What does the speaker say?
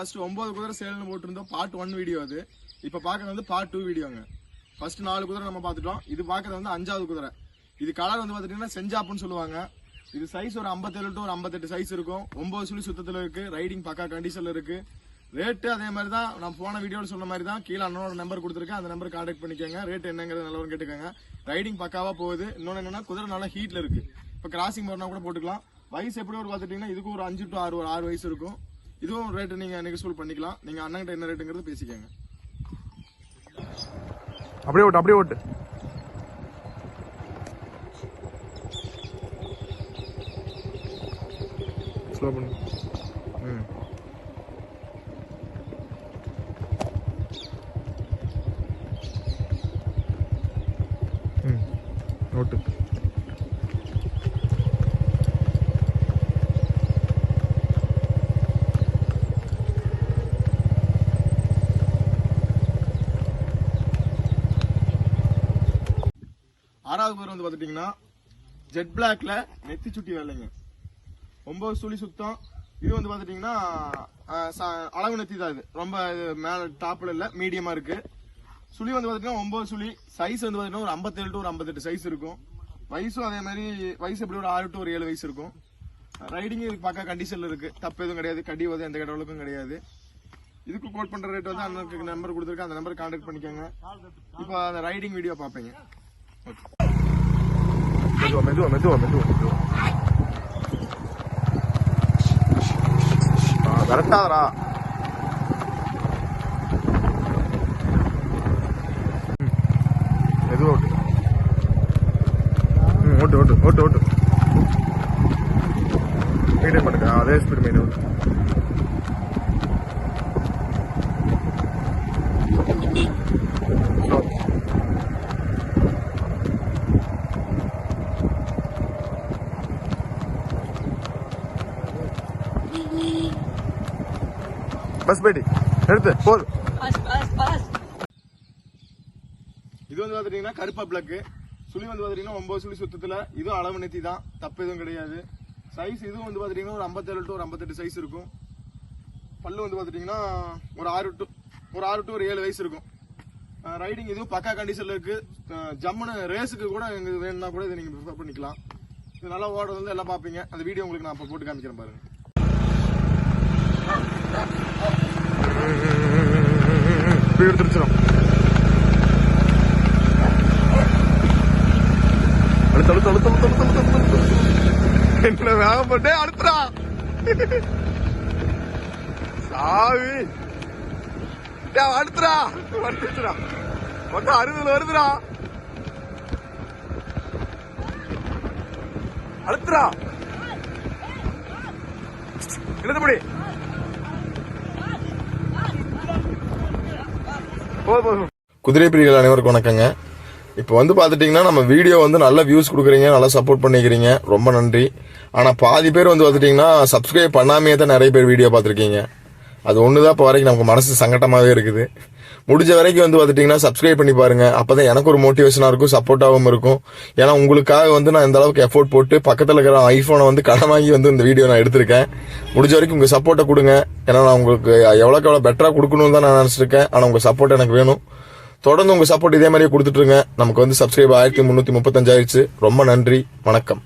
First 9 குதிரை சேல்னு போட்டிருந்தோம். Part 1 video அது. இப்போ பார்க்கறது வந்து பார்ட் 2 வீடியோங்க. ஃபர்ஸ்ட் 4 குதிரை நம்ம பார்த்துட்டோம். இது பார்க்கறது வந்து 5வது குதிரை. இது கலர் வந்து பார்த்துட்டீங்கன்னா செஞ்சாப்புன்னு சொல்லுவாங்க. இது சைஸ் ஒரு 57 டு ஒரு 58 சைஸ் இருக்கும். 9 சுழி சுத்தத்தில் இருக்கு. ரைடிங் பக்கா கண்டிஷன்ல இருக்கு. ரேட்டு அதே மாதிரி தான் நான் போன வீடியோவில் சொன்ன மாதிரி தான். கீழே அண்ணனோட நம்பர் கொடுத்துருக்கேன். அந்த நம்பர் கான்டாக்ட் பண்ணிக்கோங்க. ரேட் என்னங்கிறது நல்லவரும் கேட்டுக்கோங்க. ரைடிங் பக்காவா போகுது. இன்னொன்று என்னன்னா குதிரை நல்லா ஹீட்ல இருக்கு. இப்போ கிராசிங் போறனா கூட போட்டுக்கலாம். வயசு எப்படி ஒரு பார்த்துட்டீங்கன்னா இதுக்கு ஒரு 5 டு 6 வயசு இருக்கும். இதுவும் ரேட்டு நீங்க நெகோசியபிள் பண்ணிக்கலாம். நீங்க அண்ணன்கிட்ட என்ன ரேட்டுங்கிறது பேசிக்கோங்க. அப்படியே ஓட்டு அப்படியே ஓட்டு. ஸ்லோ பண்ணு. ஓட்டு. ஆறாவது குதிரை வந்து பாத்துட்டீங்கன்னா ஜெட் பிளாக்ல நெத்தி சுட்டி வேலைங்க. 9 சுழி சுத்தம். இது வந்து பாத்துட்டீங்கன்னா அளவு நெத்தி தான். இது ரொம்ப மேல டாப்ல இல்ல, மீடியமா இருக்கு. சுழி வந்து பாத்தீங்கன்னா 9 சுழி. சைஸ் வந்து பாத்தீங்கன்னா ஒரு 57 டு ஒரு 58 சைஸ் இருக்கும். வயசும் அதே மாதிரி வயசு எப்படி ஒரு 6 டு ஒரு 7 வயசு இருக்கும். ரைடிங் இதுக்கு பக்கா கண்டிஷன்ல இருக்கு. தப்பு எதுவும் கிடையாது. கடி வந்து எந்த கடவுளுக்கும் கிடையாது. இதுக்கு கோட் பண்ற ரேட் வந்து அண்ணனுக்கு நம்பர் கொடுத்துருக்கேன். அந்த நம்பர் கான்டாக்ட் பண்ணிக்கோங்க. இப்போ அந்த ரைடிங் வீடியோ பாப்பீங்க. மெதுவா கரெக்டாதரா. மெதுவா ஓட்டு. ஓட்டு மீடியம் பண்ணுங்க. அதே ஸ்பீட் மீடியம். பஸ் பேட்டி எடுத்து போது. இது வந்து பாத்தீங்கன்னா கருப்பா பிளக்கு. சுழி வந்து பாத்தீங்கன்னா 9 சுழி சுத்தத்துல. இதுவும் அளவு நெத்தி தான். தப்பு எதுவும் கிடையாது. சைஸ் இதுவும் வந்து பாத்தீங்கன்னா ஒரு 57 டு ஒரு 58 சைஸ் இருக்கும். பல்லு வந்து பாத்தீங்கன்னா ஒரு 6 டு ஒரு 7 வயசு இருக்கும். ரைடிங் இதுவும் பக்கா கண்டிஷன்ல இருக்கு. ஜம்முன்னு ரேஸுக்கு கூட எங்களுக்கு வேணும்னா கூட இதை நீங்க ப்ரிஃபர் பண்ணிக்கலாம். இது நல்லா ஓடுறது வந்து எல்லாம் பாப்பீங்க. அந்த வீடியோ உங்களுக்கு நான் போட்டு காமிக்கிறேன் பாருங்க. எடுத்துருச்சிடும். என்ன வேகப்பட்டே அடுத்துடா சாவி அடுத்துடா வந்துச்சுடா. மொத்தம் 60 வருதுடா. அடுத்துடா எழுதுபடி. குதிரை பிரிவுகள் அனைவருக்கும் வணக்கங்க. இப்போ வந்து பார்த்துட்டிங்கன்னா நம்ம வீடியோ வந்து நல்ல வியூஸ் கொடுக்குறீங்க, நல்லா சப்போர்ட் பண்ணிக்கிறீங்க, ரொம்ப நன்றி. ஆனால் பாதி பேர் வந்து பார்த்துட்டிங்கன்னா சப்ஸ்கிரைப் பண்ணாமே தான் நிறைய பேர் வீடியோ பார்த்துருக்கீங்க. அது ஒன்று தான் இப்போ வரைக்கும் நமக்கு மனசு சங்கட்டமாகவே இருக்குது. முடிஞ்ச வரைக்கும் வந்து பார்த்துட்டிங்கன்னா சப்ஸ்கிரைப் பண்ணி பாருங்க. அப்போ தான் எனக்கு ஒரு மோட்டிவேஷனாக இருக்கும், சப்போர்ட்டாகவும் இருக்கும். ஏன்னா உங்களுக்காக வந்து நான் இந்த அளவுக்கு எஃபோர்ட் போட்டு பக்கத்தில் இருக்கிற ஐஃபோனை வந்து கடன் வாங்கி வந்து இந்த வீடியோ நான் எடுத்திருக்கேன். முடிஞ்ச வரைக்கும் உங்கள் சப்போர்ட்டை கொடுங்க. ஏன்னா நான் உங்களுக்கு எவ்வளோக்கு எவ்வளோ பெட்டராக கொடுக்கணும்னு தான் நான் நினச்சிருக்கேன். ஆனால் உங்கள் சப்போர்ட் எனக்கு வேணும். தொடர்ந்து உங்க சப்போர்ட் இதே மாதிரியே கொடுத்துட்டு இருங்க. நமக்கு வந்து சப்ஸ்கிரைப் 1335 ஆயிடுச்சு. ரொம்ப நன்றி, வணக்கம்.